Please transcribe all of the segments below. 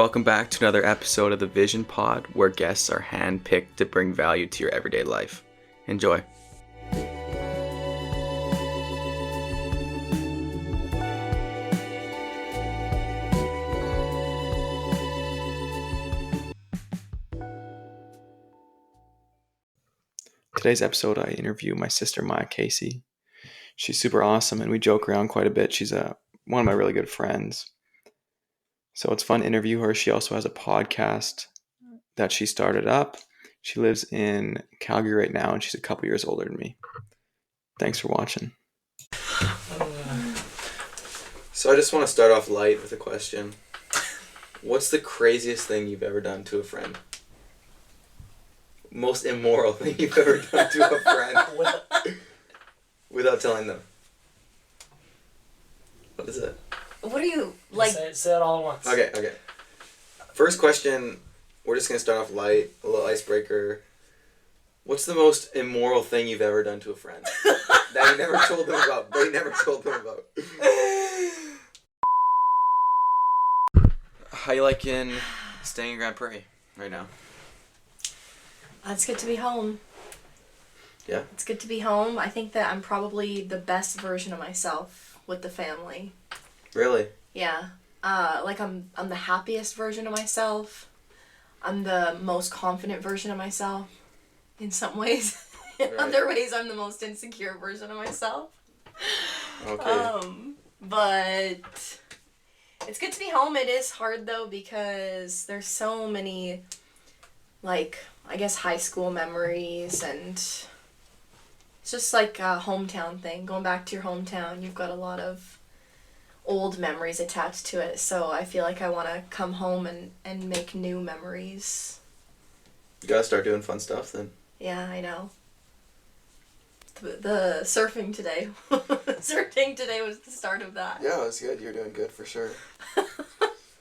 Welcome back to another episode of the Vision Pod, where guests are handpicked to bring value to your everyday life. Enjoy. Today's episode, I interview my sister, Maya Casey. She's super awesome, and we joke around quite a bit. She's one of my really good friends. So it's fun to interview her. She also has a podcast that she started up. She lives in Calgary right now, and she's a couple years older than me. Thanks for watching. So I just want to start off light with a question. What's the craziest thing you've ever done to a friend? Most immoral thing you've ever done to a friend? Without telling them. What is it? What are you, like... Say it all at once. Okay. First question, we're just going to start off light, a little icebreaker. What's the most immoral thing you've ever done to a friend? That you never told them about, but you never told them about. How you liking staying in Grand Prairie right now? It's good to be home. Yeah? It's good to be home. I think that I'm probably the best version of myself with the family. Really? Yeah. I'm the happiest version of myself. I'm the most confident version of myself in some ways. In other ways, I'm the most insecure version of myself. Okay. But it's good to be home. It is hard though because there's so many, high school memories, and it's just like a hometown thing. Going back to your hometown, you've got a lot of old memories attached to it, so I feel like I want to come home and make new memories. You gotta start doing fun stuff then. Yeah, I know. The surfing today was the start of that. Yeah, it was good. You're doing good for sure.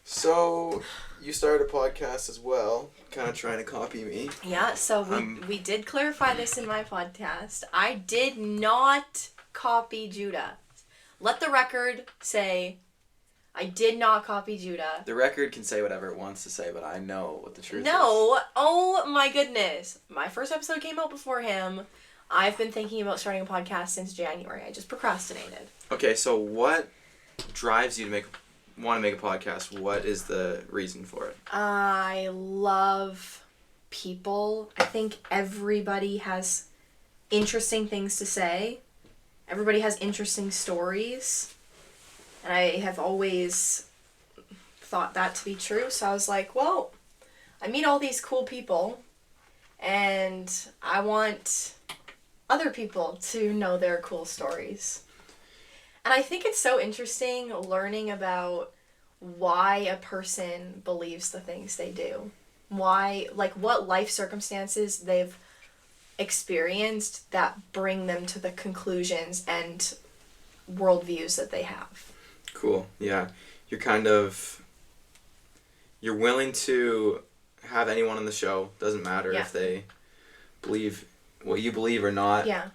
So, you started a podcast as well, kind of trying to copy me. Yeah, so we did clarify this in my podcast. I did not copy Judah. Let the record say I did not copy Judah. The record can say whatever it wants to say, but I know what the truth is. No. Oh my goodness. My first episode came out before him. I've been thinking about starting a podcast since January. I just procrastinated. Okay, so what drives you to want to make a podcast? What is the reason for it? I love people. I think everybody has interesting things to say. Everybody has interesting stories. And I have always thought that to be true. So I was like, well, I meet all these cool people, and I want other people to know their cool stories. And I think it's so interesting learning about why a person believes the things they do. Why, what life circumstances they've experienced that bring them to the conclusions and worldviews that they have. Cool. Yeah. You're willing to have anyone on the show. Doesn't matter if they believe what you believe or not. Yeah.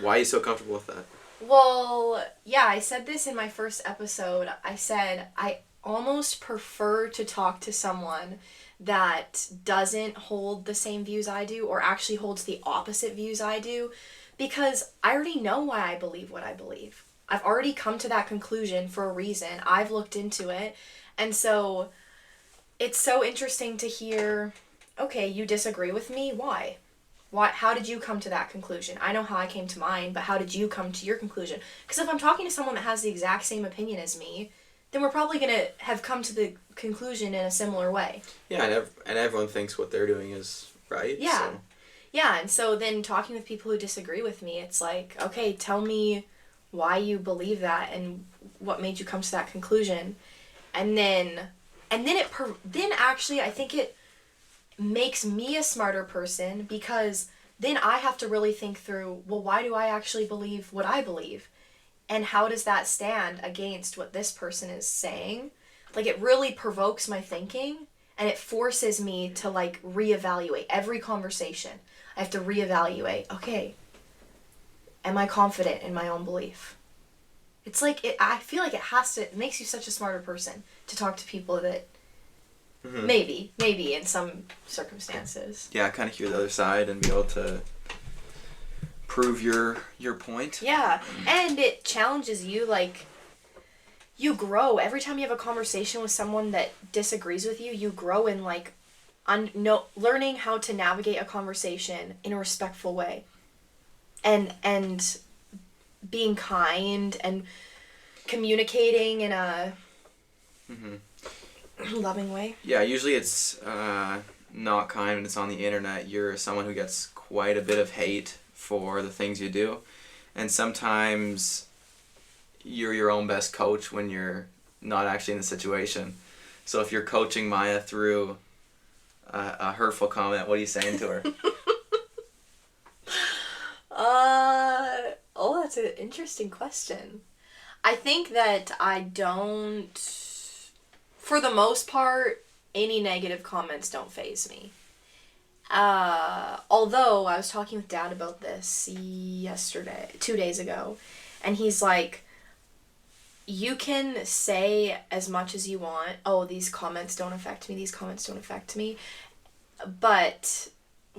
Why are you so comfortable with that? Well, yeah, I said this in my first episode. I said I almost prefer to talk to someone that doesn't hold the same views I do, or actually holds the opposite views I do, because I already know why I believe what I believe. I've already come to that conclusion for a reason. I've looked into it. And so it's so interesting to hear, okay, you disagree with me? Why? How did you come to that conclusion? I know how I came to mine, but how did you come to your conclusion? Because if I'm talking to someone that has the exact same opinion as me, then we're probably going to have come to the conclusion in a similar way. Yeah, and everyone thinks what they're doing is right. Yeah. So. Yeah, and so then talking with people who disagree with me, it's like, okay, tell me why you believe that and what made you come to that conclusion. And then actually I think it makes me a smarter person, because then I have to really think through, well, why do I actually believe what I believe? And how does that stand against what this person is saying? It really provokes my thinking, and it forces me to reevaluate every conversation. I have to reevaluate, okay, am I confident in my own belief? It's I feel like it makes you such a smarter person to talk to people that Mm-hmm. Maybe in some circumstances. Yeah, kind of hear the other side and be able to prove your point. Yeah, and it challenges you, like, you grow every time you have a conversation with someone that disagrees with you. You grow in, like, learning how to navigate a conversation in a respectful way, and being kind and communicating in a loving way. Yeah, usually it's not kind when it's on the internet. You're someone who gets quite a bit of hate for the things you do, and sometimes you're your own best coach when you're not actually in the situation. So if you're coaching Maya through a hurtful comment, what are you saying to her? Oh, that's an interesting question. I think that I don't, for the most part, any negative comments don't faze me. Although I was talking with Dad about this yesterday, 2 days ago, and he's like, you can say as much as you want, oh, these comments don't affect me, these comments don't affect me, but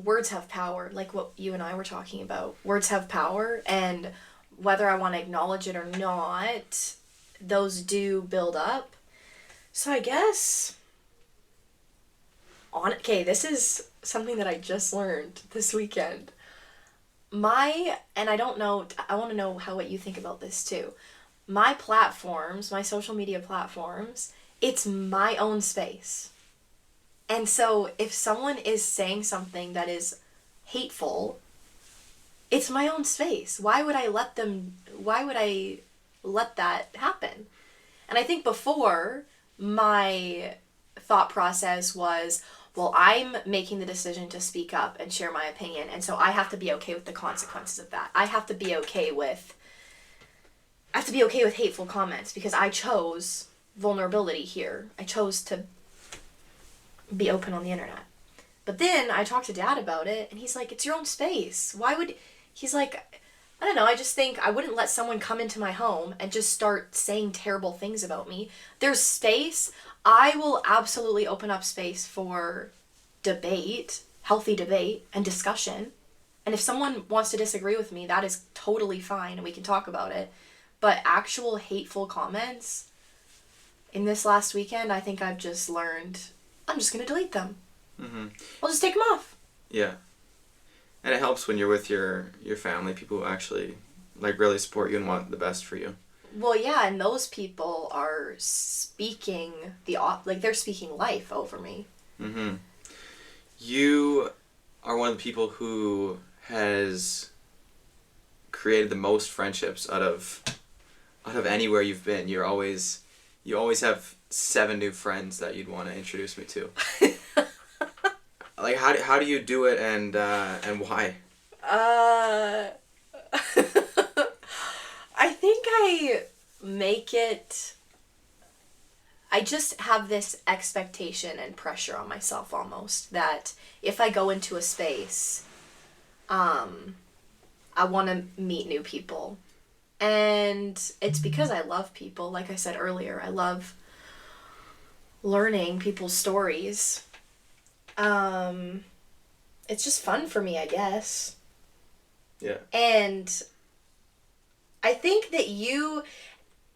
words have power, like what you and I were talking about. Words have power, and whether I want to acknowledge it or not, those do build up. So I guess okay, this is something that I just learned this weekend. And I don't know, I want to know what you think about this too. My platforms, my social media platforms, it's my own space. And so if someone is saying something that is hateful, it's my own space. Why would I let that happen? And I think before, my thought process was, well, I'm making the decision to speak up and share my opinion, and so I have to be okay with the consequences of that. I have to be okay with hateful comments because I chose vulnerability here. I chose to be open on the internet. But then I talked to Dad about it, and he's like, it's your own space. He's like, I don't know, I just think I wouldn't let someone come into my home and just start saying terrible things about me. There's space. I will absolutely open up space for debate, healthy debate, and discussion. And if someone wants to disagree with me, that is totally fine, and we can talk about it. But actual hateful comments, in this last weekend, I think I've just learned, I'm just going to delete them. Mm-hmm. I'll just take them off. Yeah. And it helps when you're with your family, people who actually like really support you and want the best for you. Well, yeah, and those people are speaking they're speaking life over me. Mm-hmm. You are one of the people who has created the most friendships out of anywhere you've been. You always have 7 new friends that you'd want to introduce me to. Like, how do you do it, and why? I think I just have this expectation and pressure on myself almost that if I go into a space, I want to meet new people. And it's because I love people. Like I said earlier, I love learning people's stories. It's just fun for me, I guess. Yeah. And I think that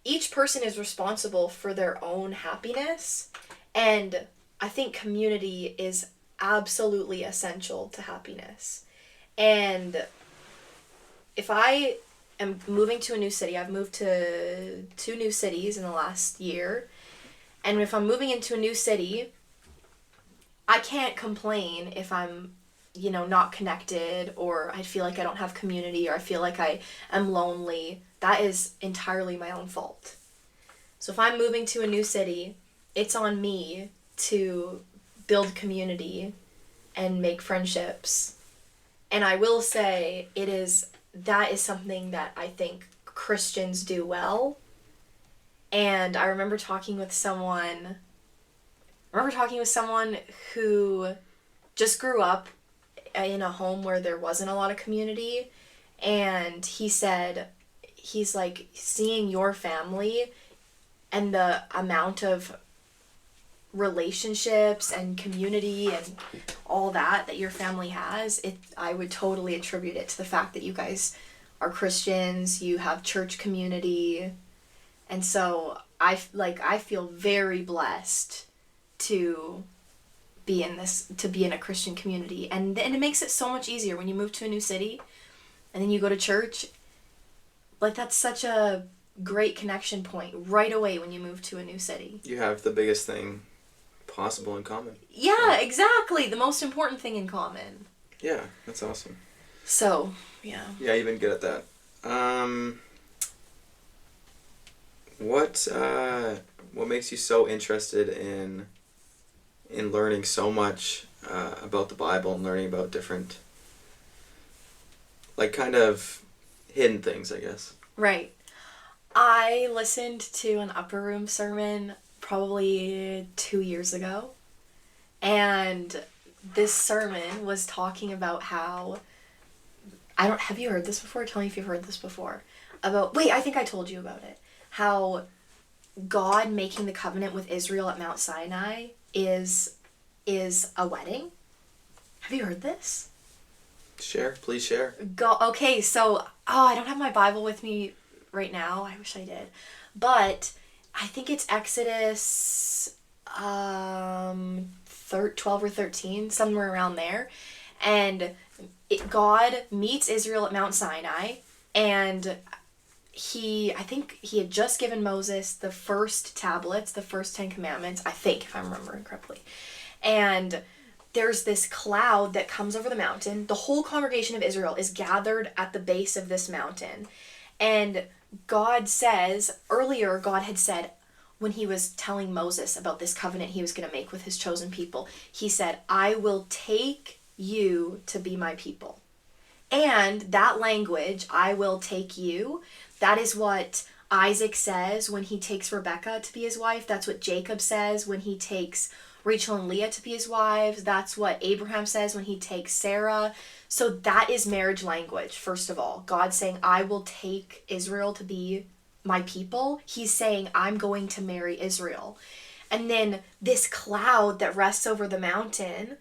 each person is responsible for their own happiness, and I think community is absolutely essential to happiness. And if I am moving to a new city, I've moved to 2 new cities in the last year, and if I'm moving into a new city, I can't complain if I'm, not connected, or I feel like I don't have community, or I feel like I am lonely. That is entirely my own fault. So if I'm moving to a new city, it's on me to build community and make friendships. And I will say that is something that I think Christians do well. And I remember talking with someone who just grew up in a home where there wasn't a lot of community, and he's like, seeing your family and the amount of relationships and community and all that your family has, I would totally attribute it to the fact that you guys are Christians, you have church community, and so I feel very blessed to be in a Christian community, and it makes it so much easier when you move to a new city and then you go to church. Like, that's such a great connection point right away when you move to a new city. You have the biggest thing possible in common. Yeah, exactly. The most important thing in common. Yeah, that's awesome. So, yeah. Yeah, you've been good at that. What makes you so interested in learning so much about the Bible and learning about different, like, kind of hidden things, I guess? Right. I listened to an Upper Room sermon probably 2 years ago, and this sermon was talking about how, have you heard this before? Tell me if you've heard this before. I think I told you about it. How God making the covenant with Israel at Mount Sinai is a wedding. Have you heard this? Please share. Okay, so, I don't have my Bible with me right now. I wish I did. But I think it's Exodus 12 or 13, somewhere around there. And God meets Israel at Mount Sinai, and I think he had just given Moses the first tablets, the first 10 commandments, I think, if I'm remembering correctly. And there's this cloud that comes over the mountain. The whole congregation of Israel is gathered at the base of this mountain. And God had said, when he was telling Moses about this covenant he was going to make with his chosen people, he said, I will take you to be my people. And that language, I will take you, that is what Isaac says when he takes Rebekah to be his wife. That's what Jacob says when he takes Rachel and Leah to be his wives. That's what Abraham says when he takes Sarah. So that is marriage language, first of all. God saying, I will take Israel to be my people. He's saying, I'm going to marry Israel. And then this cloud that rests over the mountain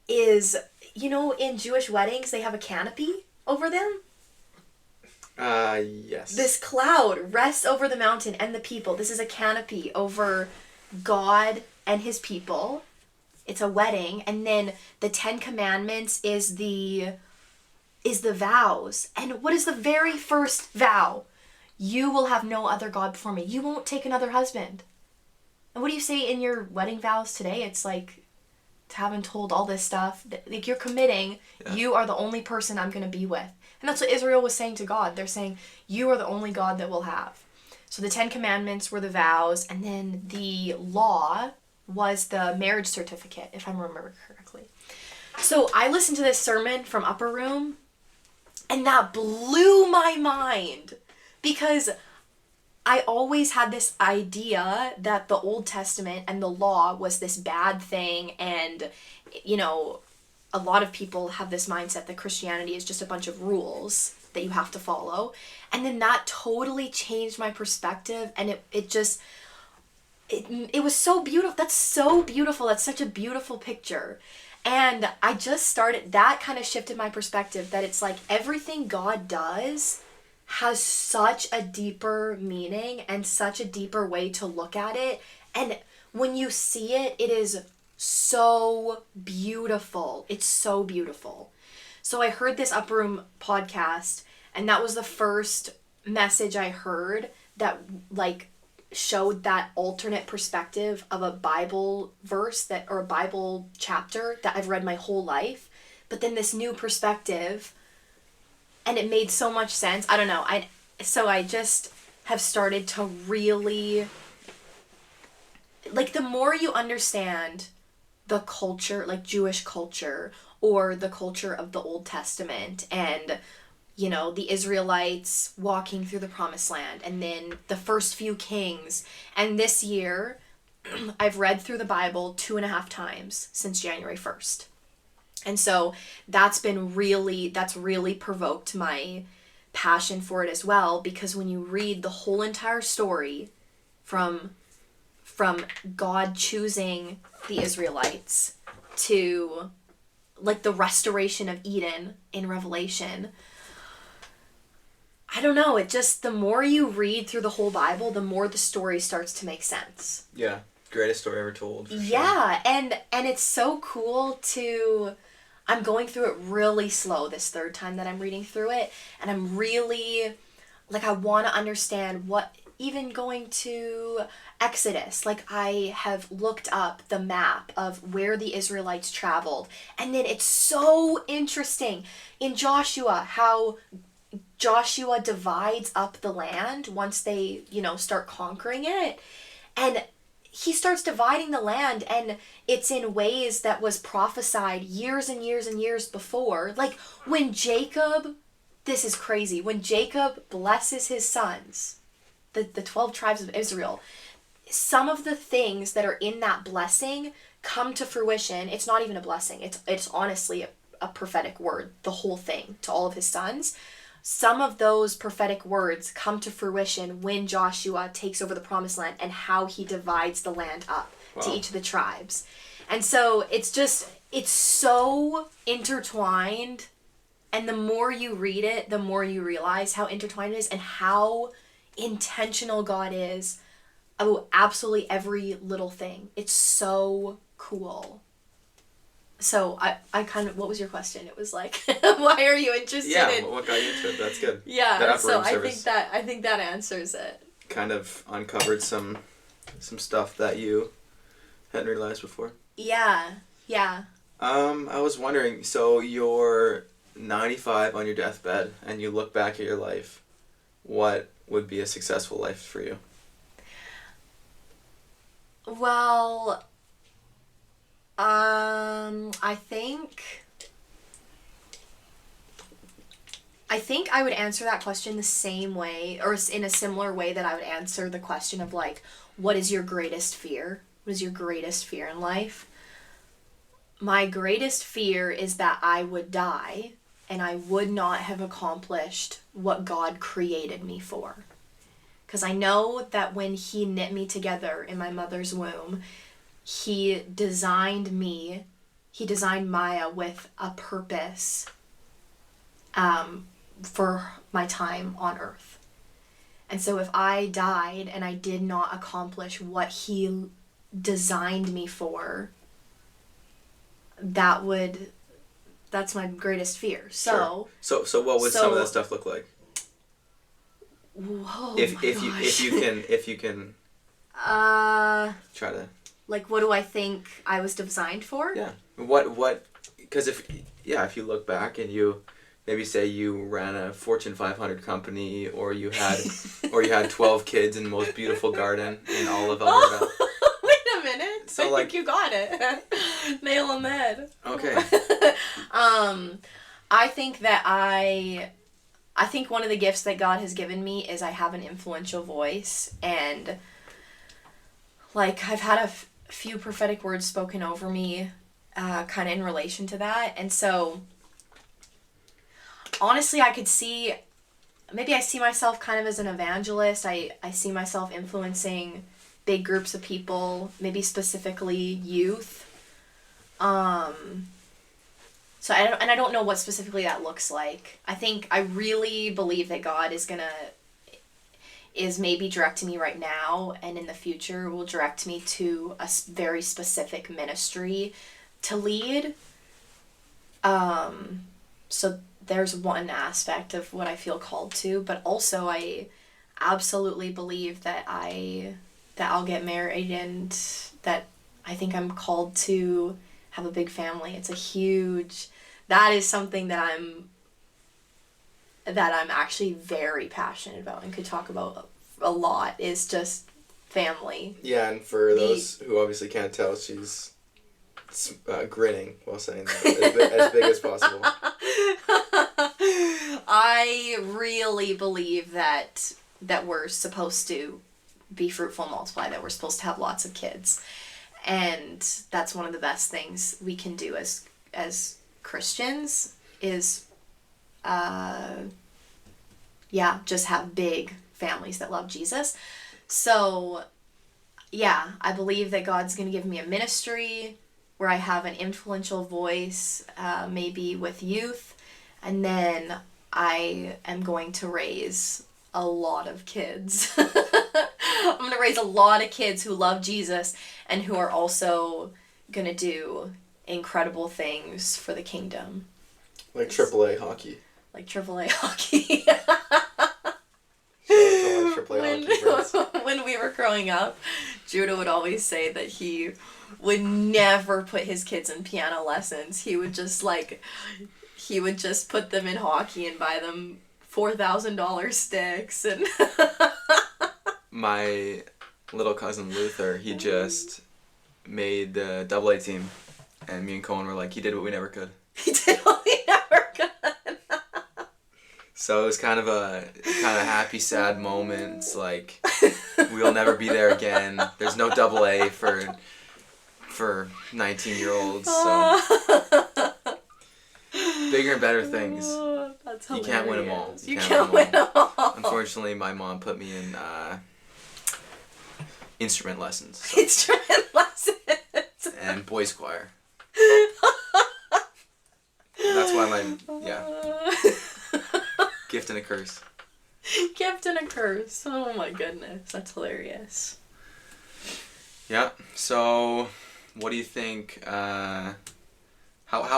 is, in Jewish weddings, they have a canopy over them. Yes. This cloud rests over the mountain and the people. This is a canopy over God and his people. It's a wedding. And then the 10 Commandments is the vows. And what is the very first vow? You will have no other God before me. You won't take another husband. And what do you say in your wedding vows today? It's like, to having told all this stuff, like, you're committing, you are the only person I'm going to be with. And that's what Israel was saying to God. They're saying, you are the only God that we'll have. So the 10 Commandments were the vows, and then the law was the marriage certificate, if I remember correctly. So I listened to this sermon from Upper Room, and that blew my mind, because I always had this idea that the Old Testament and the law was this bad thing, and, a lot of people have this mindset that Christianity is just a bunch of rules that you have to follow. And then that totally changed my perspective, and it was so beautiful. That's so beautiful. That's such a beautiful picture. And I just started, that kind of shifted my perspective, that it's like everything God does has such a deeper meaning and such a deeper way to look at it. And when you see it, it is so beautiful. It's so beautiful. So I heard this Upper Room podcast, and that was the first message I heard that, like, showed that alternate perspective of a Bible verse or a Bible chapter that I've read my whole life. But then this new perspective, and it made so much sense. I don't know. So I just have started to really, like, the more you understand the culture, like Jewish culture, or the culture of the Old Testament, and, the Israelites walking through the Promised Land, and then the first few kings. And this year, I've read through the Bible 2.5 times since January 1st. And so that's really provoked my passion for it as well, because when you read the whole entire story from from God choosing the Israelites to like the restoration of Eden in Revelation. I don't know, it just, the more you read through the whole Bible, the more the story starts to make sense. Yeah. Greatest story ever told. Yeah, and it's so cool to, I'm going through it really slow this third time that I'm reading through it, and I'm really, like, I want to understand what, even going to Exodus, like, I have looked up the map of where the Israelites traveled, and then it's so interesting in Joshua how Joshua divides up the land once they, start conquering it. And he starts dividing the land, and it's in ways that was prophesied years and years and years before. Like when Jacob, this is crazy, when Jacob blesses his sons, the 12 tribes of Israel, some of the things that are in that blessing come to fruition. It's not even a blessing. It's honestly a prophetic word, the whole thing, to all of his sons. Some of those prophetic words come to fruition when Joshua takes over the promised land and how he divides the land up to each of the tribes. And so it's so intertwined. And the more you read it, the more you realize how intertwined it is and how intentional God is about absolutely every little thing. It's so cool. So I kind of, what was your question? It was like, why are you interested in... Yeah, what got you into it? That's good. Yeah, so I think that answers it. Kind of uncovered some stuff that you hadn't realized before. Yeah. I was wondering, so you're 95 on your deathbed and you look back at your life, what would be a successful life for you? Well, I think I would answer that question the same way, or in a similar way that I would answer the question of like, what is your greatest fear? What is your greatest fear in life? My greatest fear is that I would die and I would not have accomplished what God created me for. Because I know that when he knit me together in my mother's womb, he designed Maya with a purpose for my time on earth. And so if I died and I did not accomplish what he designed me for, that's my greatest fear. So sure. So what would some of that stuff look like? Whoa, if you can try to, like, what do I think I was designed for? Yeah. What because if you look back and you maybe say you ran a Fortune 500 company, or you had 12 kids in the most beautiful garden in all of Alberta. Wait a minute. So I think you got it. Nail on the head. Okay. I think that I think one of the gifts that God has given me is I have an influential voice, and like I've had a few prophetic words spoken over me kind of in relation to that. And so honestly, I see myself kind of as an evangelist. I see myself influencing big groups of people, maybe specifically youth. So I don't know what specifically that looks like. I really believe that God is maybe directing me right now, and in the future will direct me to a very specific ministry to lead. So there's one aspect of what I feel called to, but also I absolutely believe that I'll get married, and that I think I'm called to have a big family. That is something that I'm actually very passionate about and could talk about a lot, is just family. Yeah, and for those who obviously can't tell, she's grinning while saying that as big as possible. I really believe that we're supposed to be fruitful and multiply, that we're supposed to have lots of kids. And that's one of the best things we can do as Christians is just have big families that love Jesus. So yeah, I believe that God's going to give me a ministry where I have an influential voice, maybe with youth, and then I am going to raise a lot of kids. I'm going to raise a lot of kids who love Jesus and who are also going to do incredible things for the kingdom. Like AAA hockey. Like AAA hockey. Shout out to all our AAA when, hockey friends. when we were growing up, Judah would always say that he would never put his kids in piano lessons. He would just put them in hockey and buy them $4,000 sticks and My little cousin Luther, he just made the AA team, and me and Cohen were like, he did what we never could. he did what he never could. So it was kind of a happy, sad moment. It's like, we'll never be there again. There's no AA for 19-year-olds. So bigger and better things. That's hilarious. You can't win them all. You can't win them all. Unfortunately, my mom put me in instrument lessons. So. Instrument lessons. And boys choir. That's why gift and a curse. Gift and a curse. Oh my goodness, that's hilarious. Yeah. So, what do you think? How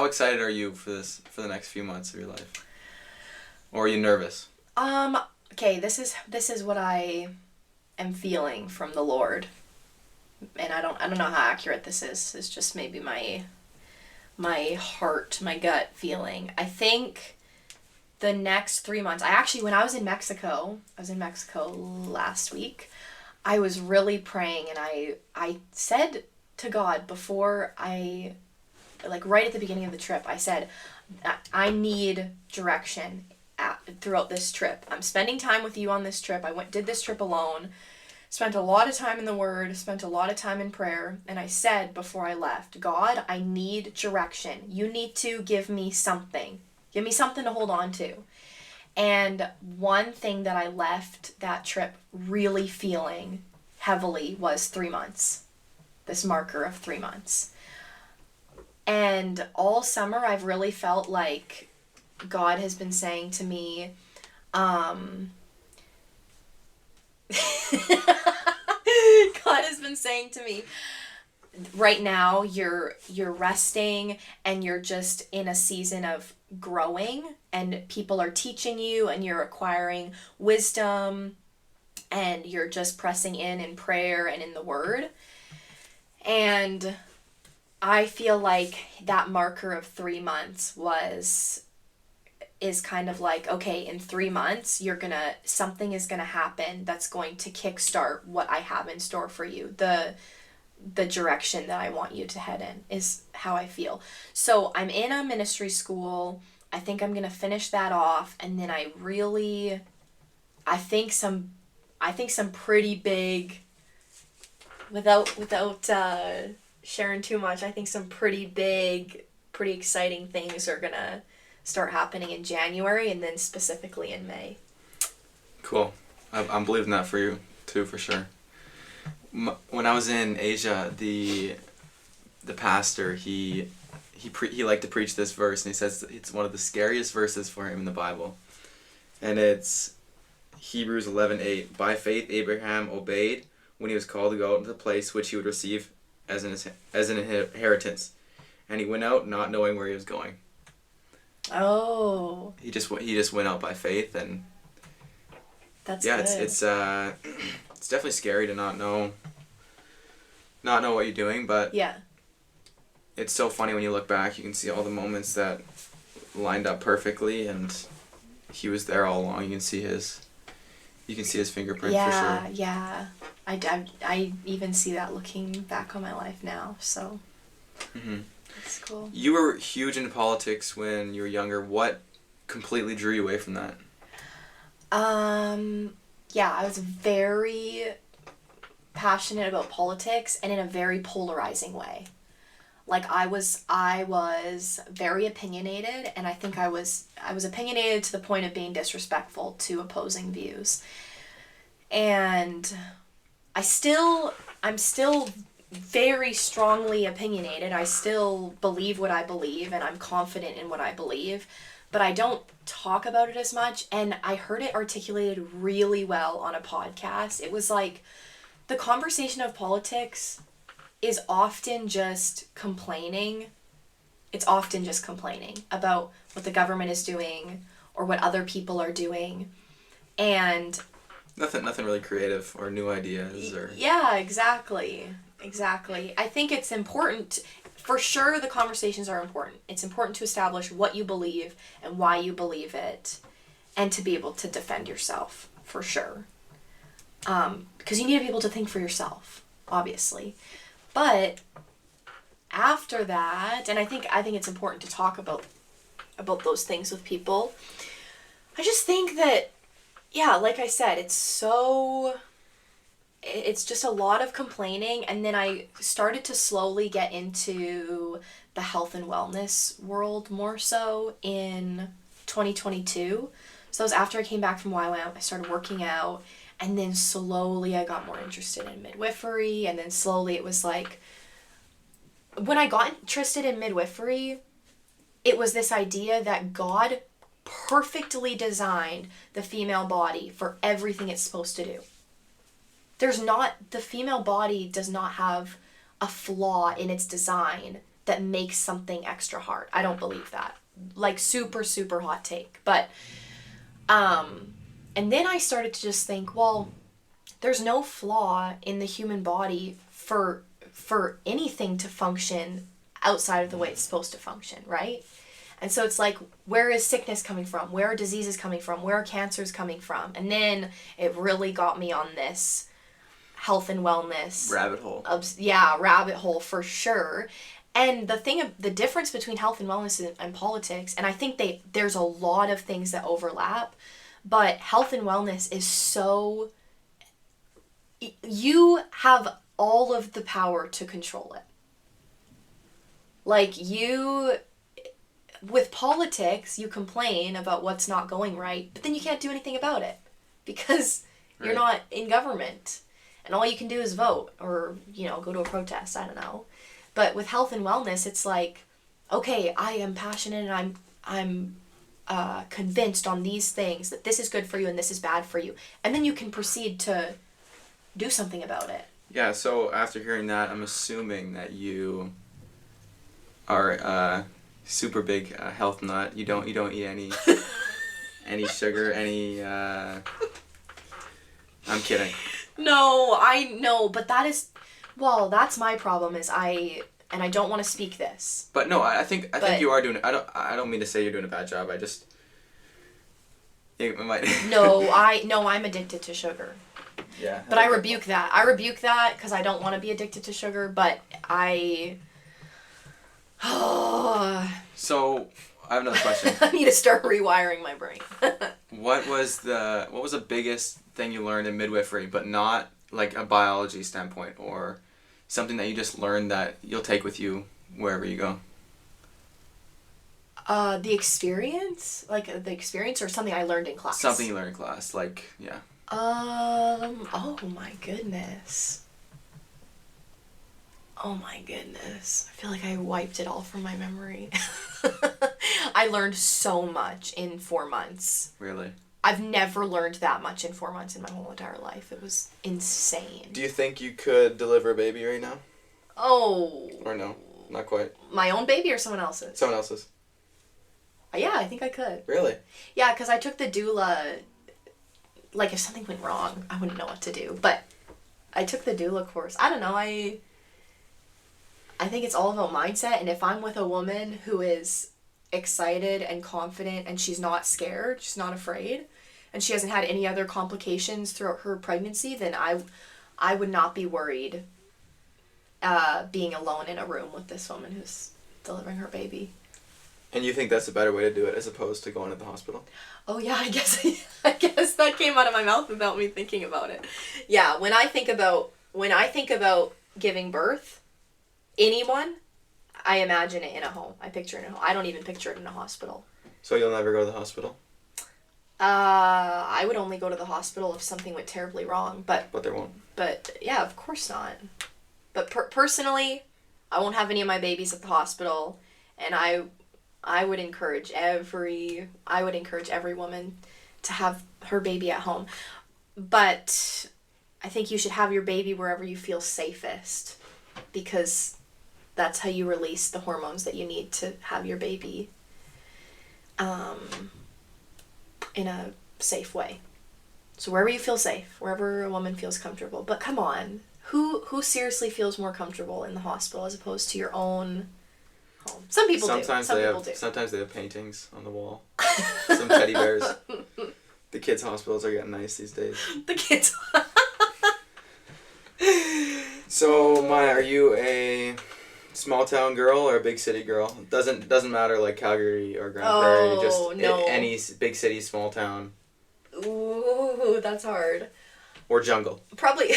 excited are you for the next few months of your life? Or are you nervous? Okay, this is what I am feeling from the Lord. And I don't know how accurate this is. It's just maybe my heart, my gut feeling. I think the next 3 months, when I was in Mexico last week, I was really praying, and I said to God before right at the beginning of the trip, I said, I need direction throughout this trip. I'm spending time with you on this trip. Did this trip alone, spent a lot of time in the Word, spent a lot of time in prayer, and I said before I left, God, I need direction. You need to give me something. Give me something to hold on to. And one thing that I left that trip really feeling heavily was 3 months. This marker of 3 months. And all summer I've really felt like God has been saying to me, God has been saying to me, right now you're resting and you're just in a season of growing, and people are teaching you and you're acquiring wisdom, and you're just pressing in prayer and in the Word. And I feel like that marker of 3 months is kind of like, okay, in 3 months, something is gonna happen that's going to kickstart what I have in store for you. The direction that I want you to head in is how I feel. So I'm in a ministry school. I think I'm gonna finish that off, and then I think some pretty big, without sharing too much, I think some pretty big, pretty exciting things are gonna start happening in January, and then specifically in May. Cool. I'm believing that for you too, for sure. When I was in Asia, the pastor, he liked to preach this verse, and he says it's one of the scariest verses for him in the Bible. And it's Hebrews 11:8. By faith Abraham obeyed when he was called to go out into the place which he would receive as an inheritance. And he went out not knowing where he was going. Oh. He just went out by faith, and that's yeah, good. It's definitely scary to not know what you're doing, but yeah, it's so funny when you look back. You can see all the moments that lined up perfectly, and he was there all along. You can see his fingerprint for sure. Yeah. I even see that looking back on my life now. So. Mm-hmm. That's cool. You were huge into politics when you were younger. What completely drew you away from that? Yeah, I was very passionate about politics, and in a very polarizing way. Like I was very opinionated, and I think I was opinionated to the point of being disrespectful to opposing views. And I'm I'm still very strongly opinionated. I still believe what I believe, and I'm confident in what I believe, but I don't talk about it as much. And I heard it articulated really well on a podcast. It was like the conversation of politics is often just complaining. It's often just complaining about what the government is doing or what other people are doing. And nothing really creative or new ideas or... Yeah, exactly. Exactly. I think it's important. For sure, the conversations are important. It's important to establish what you believe and why you believe it, and to be able to defend yourself, for sure. Because you need to be able to think for yourself, obviously. But after that, and I think it's important to talk about those things with people. I just think that, yeah, like I said, it's just a lot of complaining, and then I started to slowly get into the health and wellness world more so in 2022. So it was after I came back from YWAM, I started working out, and then slowly I got more interested in midwifery, and then slowly it was like, when I got interested in midwifery, it was this idea that God perfectly designed the female body for everything it's supposed to do. The female body does not have a flaw in its design that makes something extra hard. I don't believe that. Like, super, super hot take. But, and then I started to just think, well, there's no flaw in the human body for anything to function outside of the way it's supposed to function, right? And so it's like, where is sickness coming from? Where are diseases coming from? Where are cancers coming from? And then it really got me on this health and wellness rabbit hole. Rabbit hole for sure. And the difference between health and wellness and politics, and I think there's a lot of things that overlap, but health and wellness is so, you have all of the power to control it. Like, with politics, you complain about what's not going right, but then you can't do anything about it because you're not in government. And all you can do is vote or, go to a protest, I don't know. But with health and wellness, it's like, okay, I am passionate and I'm convinced on these things that this is good for you and this is bad for you. And then you can proceed to do something about it. Yeah, so after hearing that, I'm assuming that you are a super big health nut. You don't eat any sugar, any... I'm kidding. No, I know, but that's my problem is I don't want to speak this. But no, I think you are doing. I don't mean to say you're doing a bad job. I just. It might. I'm addicted to sugar. Yeah. But I rebuke that. I rebuke that because I don't want to be addicted to sugar. But I. So I have another question. I need to start rewiring my brain. What was the biggest thing you learned in midwifery, but not like a biology standpoint, or something that you just learned that you'll take with you wherever you go? The experience or something I learned in class? Something you learned in class, like, yeah. Oh my goodness. Oh my goodness. I feel like I wiped it all from my memory. I learned so much in 4 months. Really? I've never learned that much in 4 months in my whole entire life. It was insane. Do you think you could deliver a baby right now? Oh. Or no? Not quite. My own baby or someone else's? Someone else's. Yeah, I think I could. Really? Yeah, because I took the doula. Like, if something went wrong, I wouldn't know what to do. But I took the doula course. I don't know. I think it's all about mindset. And if I'm with a woman who is excited and confident and she's not scared, she's not afraid, and she hasn't had any other complications throughout her pregnancy, then I would not be worried being alone in a room with this woman who's delivering her baby. And you think that's a better way to do it as opposed to going to the hospital? Oh yeah, I guess that came out of my mouth without me thinking about it. Yeah, when I think about giving birth, anyone, I imagine it in a home. I picture it in a home. I don't even picture it in a hospital. So you'll never go to the hospital? I would only go to the hospital if something went terribly wrong, but But there won't. yeah, of course not. But personally, I won't have any of my babies at the hospital, and I would encourage every woman to have her baby at home. But I think you should have your baby wherever you feel safest, because that's how you release the hormones that you need to have your baby in a safe way. So wherever you feel safe, wherever a woman feels comfortable. But come on, who seriously feels more comfortable in the hospital as opposed to your own home? Some people do. Sometimes they have paintings on the wall. Some teddy bears. The kids' hospitals are getting nice these days. The kids. So, Maya, are you a small town girl or a big city girl? Doesn't matter, like Calgary or Grand Prairie. Just no. any big city, small town. Ooh, that's hard. Or jungle. Probably.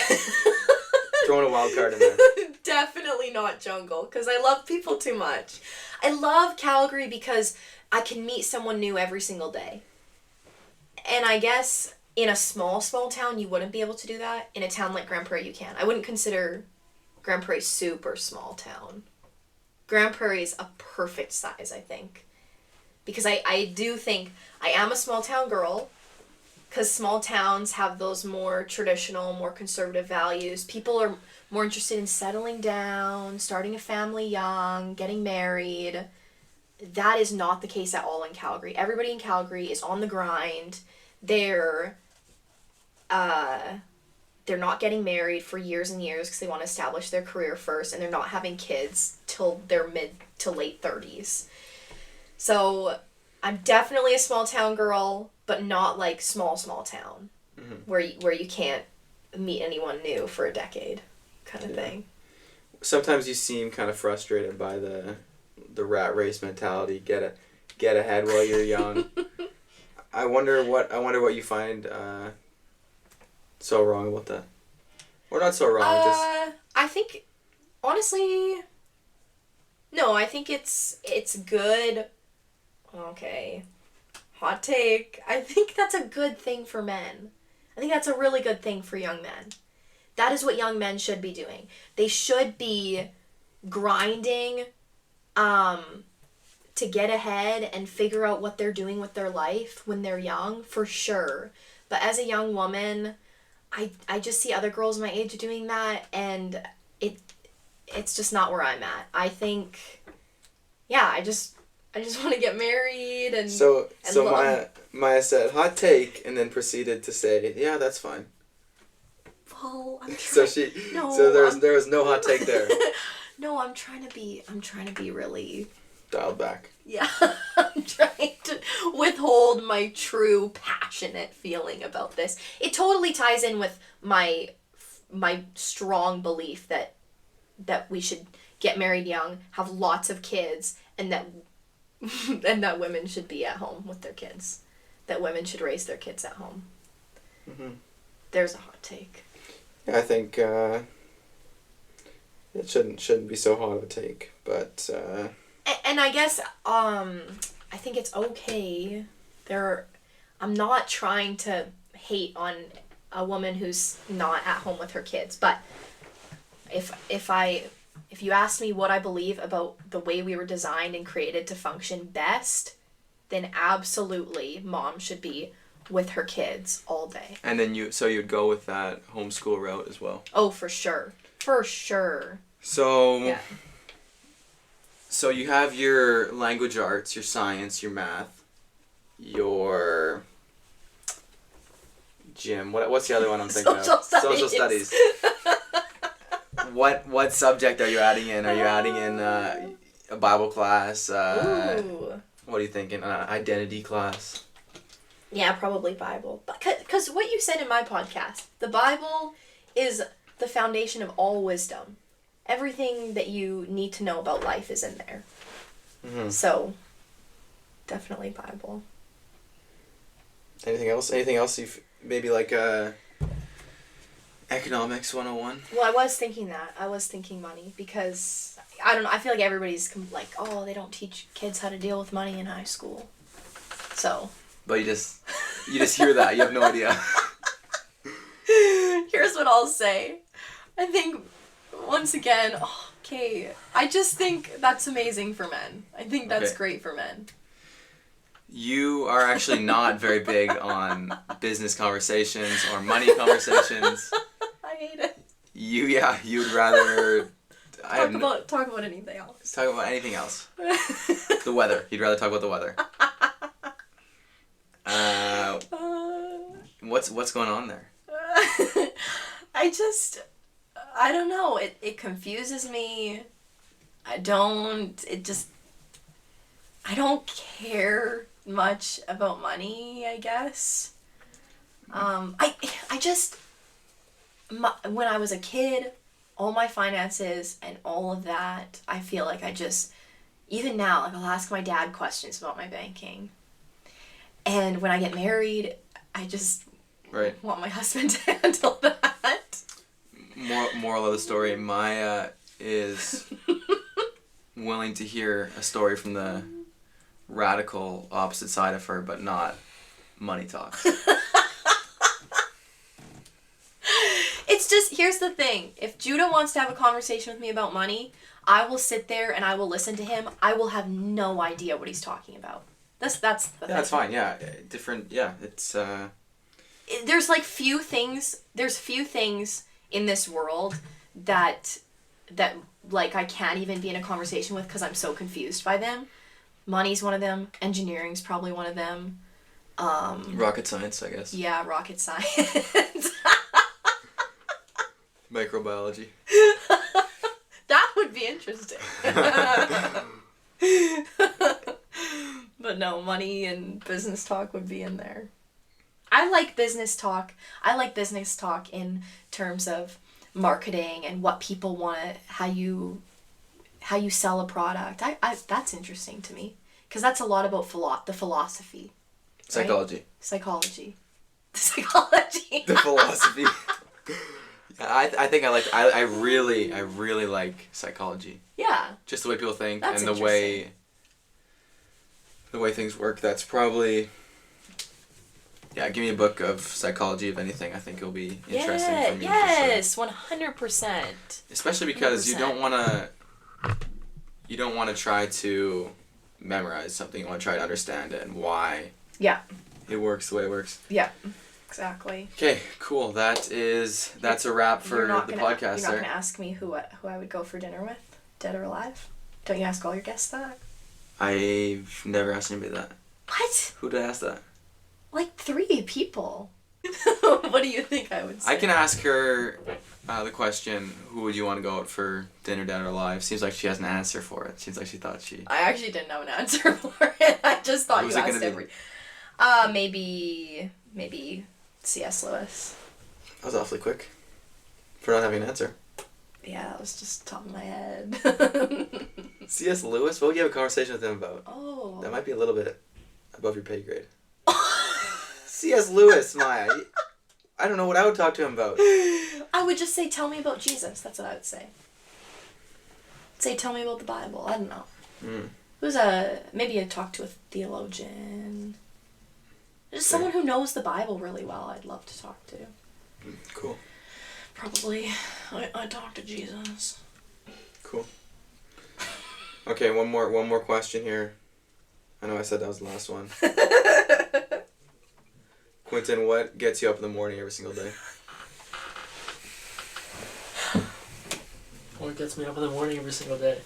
Throwing a wild card in there. Definitely not jungle, because I love people too much. I love Calgary because I can meet someone new every single day. And I guess in a small town, you wouldn't be able to do that. In a town like Grand Prairie, you can. I wouldn't consider Grand Prairie super small town. Grand Prairie is a perfect size, I think. Because I do think I am a small town girl, because small towns have those more traditional, more conservative values. People are more interested in settling down, starting a family young, getting married. That is not the case at all in Calgary. Everybody in Calgary is on the grind. They're not getting married for years and years because they want to establish their career first, and they're not having kids till their mid to late 30s. So I'm definitely a small town girl, but not like small town, where you can't meet anyone new for a decade, kind of thing. Sometimes you seem kind of frustrated by the rat race mentality. Get ahead while you're young. I wonder what you find so wrong about that. Or not so wrong, just... I think, honestly, no, I think it's good. Okay. Hot take. I think that's a good thing for men. I think that's a really good thing for young men. That is what young men should be doing. They should be grinding to get ahead and figure out what they're doing with their life when they're young, for sure. But as a young woman, I just see other girls my age doing that, and it's just not where I'm at. I think, yeah, I just want to get married and So Maya said hot take and then proceeded to say, yeah, that's fine. Well, I'm So trying. there was no hot take there. No, I'm trying to be really Dialed back. Yeah, I'm trying to withhold my true passionate feeling about this. It totally ties in with my strong belief that we should get married young, have lots of kids, and that women should be at home with their kids. That women should raise their kids at home. Mm-hmm. There's a hot take. Yeah, I think it shouldn't be so hot of a take, but... And I guess I think it's okay. I'm not trying to hate on a woman who's not at home with her kids, but if you ask me what I believe about the way we were designed and created to function best, then absolutely mom should be with her kids all day. And then you'd go with that homeschool route as well. Oh, for sure. For sure. So yeah. So you have your language arts, your science, your math, your gym. What's the other one I'm thinking of? Social studies. What subject are you adding in? Are you adding in a Bible class? Ooh. What are you thinking? Identity class? Yeah, probably Bible. Because what you said in my podcast, the Bible is the foundation of all wisdom. Everything that you need to know about life is in there. Mm-hmm. So, definitely Bible. Anything else? Anything else you've... Maybe like Economics 101? Well, I was thinking that. I was thinking money because, I don't know, I feel like everybody's like, oh, they don't teach kids how to deal with money in high school. So... But you You just hear that. You have no idea. Here's what I'll say. I think, once again, okay, I just think that's amazing for men. I think that's great for men. You are actually not very big on business conversations or money conversations. I hate it. You'd rather... Talk about anything else. Talk about anything else. The weather. You'd rather talk about the weather. What's going on there? I don't know. It confuses me. I don't care much about money, I guess. When I was a kid, all my finances and all of that, I feel like even now, like I'll ask my dad questions about my banking. And when I get married, I just want my husband to handle that. Moral of the story, Maya is willing to hear a story from the radical opposite side of her, but not money talk. It's just, here's the thing. If Judah wants to have a conversation with me about money, I will sit there and I will listen to him. I will have no idea what he's talking about. That's the thing. That's fine. Yeah, different. Yeah, it's. There's few things in this world that I can't even be in a conversation with because I'm so confused by them. Money's one of them. Engineering's probably one of them. Rocket science, I guess. Yeah, rocket science. Microbiology. That would be interesting. But no, money and business talk would be in there. I like business talk. I like business talk in terms of marketing and what people want, how you sell a product. That's interesting to me because that's a lot about the philosophy. Psychology. Right? Psychology. The philosophy. I think I really like psychology. Yeah. Just the way people think That's and the way things work. That's probably... Yeah, give me a book of psychology of anything. I think it'll be interesting for me. Yes, 100%. Especially because 100%. You don't want to try to memorize something. You want to try to understand it and why. Yeah. It works the way it works. Yeah. Exactly. Okay, cool. That's a wrap for the podcast. You're not going to ask me who I would go for dinner with, dead or alive? Don't you ask all your guests that? I've never asked anybody that. What? Who did I ask that? 3 people. What do you think I would say? I can ask her the question, who would you want to go out for dinner, dead or alive? Seems like she has an answer for it. Seems like she thought she... I actually didn't have an answer for it. I just thought you asked every... Maybe C.S. Lewis. That was awfully quick for not having an answer. Yeah, that was just top of my head. C.S. Lewis? What would you have a conversation with him about? Oh. That might be a little bit above your pay grade. C.S. Lewis, Maya. I don't know what I would talk to him about. I would just say, tell me about Jesus. That's what I would say. Say, tell me about the Bible. I don't know. Who's maybe I'd talk to a theologian. Just someone who knows the Bible really well I'd love to talk to. Cool. Probably. I'd talk to Jesus. Cool. Okay, one more question here. I know I said that was the last one. Quentin, what gets you up in the morning every single day? What gets me up in the morning every single day?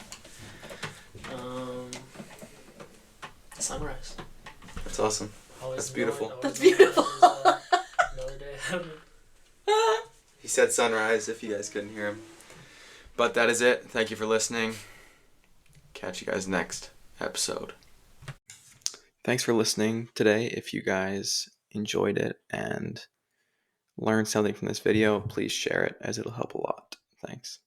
Sunrise. That's awesome. That's beautiful. That's beautiful. Another day ahead of me. He said sunrise if you guys couldn't hear him. But that is it. Thank you for listening. Catch you guys next episode. Thanks for listening today. If you guys enjoyed it and learned something from this video, please share it as it'll help a lot. Thanks.